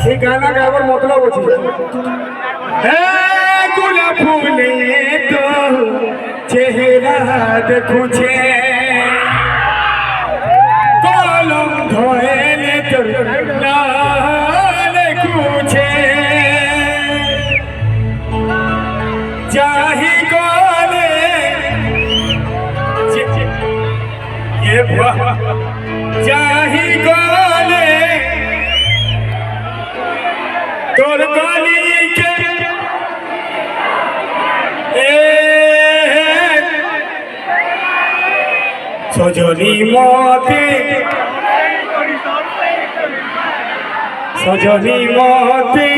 এই গানা গাবার মতলব আছে গোলাপ ফুলে তো চেহারা দেখুছে কলম ধরে তোর লেখুছে চাহি গলে চাহি গলে তোর গলিকে সজনী মতে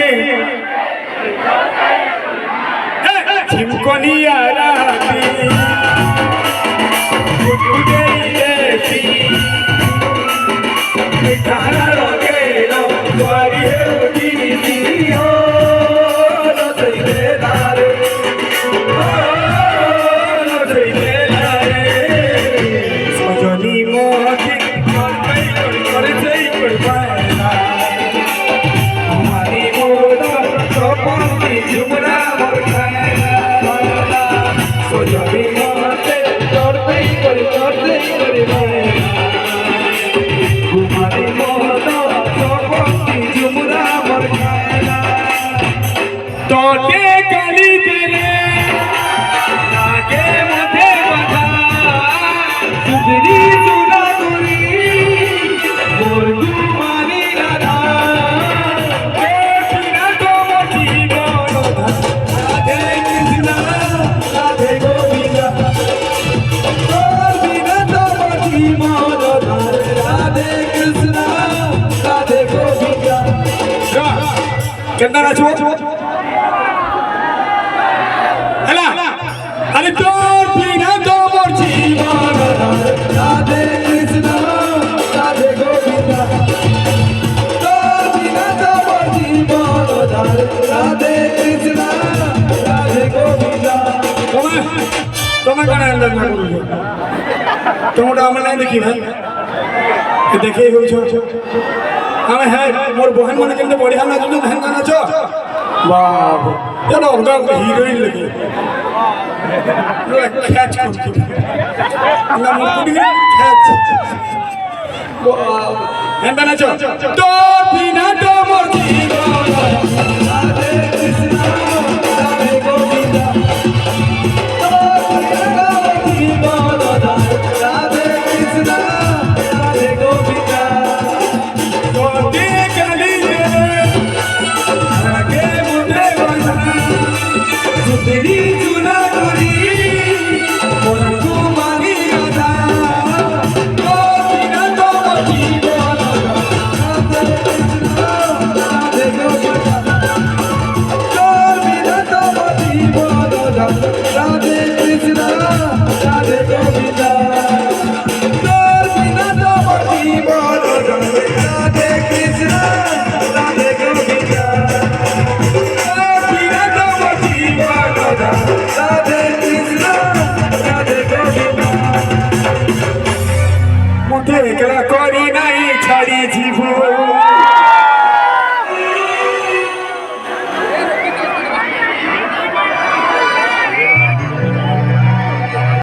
ঝিমকনিয়া রাতে তোকে গলি তেরে লাগে মধ্যে কথা সুদরি সুরা করি মোর তোমারি রাধা কৃষ্ণ তোমার জীবন রাধে কৃষ্ণ রাধে গোবিন্দ কৃষ্ণ তোমার জীবন রাধে কৃষ্ণ রাধে গোবিন্দ কেমন আছো আরে তোর বিনা তোর জীবন রাধে কৃষ্ণ রাধে গোবিন্দ তোর বিনা তোর জীবন রাধে কৃষ্ণ রাধে গোবিন্দ তোমার গান আন্দাজ না করুন তোমরা আমার নাই দেখি ভাই দেখে হয়েছ আমি হ্যাঁ মোর বহন মানে কিন্তু বড়িয়া নাচ ধ্যান নাচ বাহ যেন অঙ্গা হিরোইন লেগে catch and then I jump. Don't be not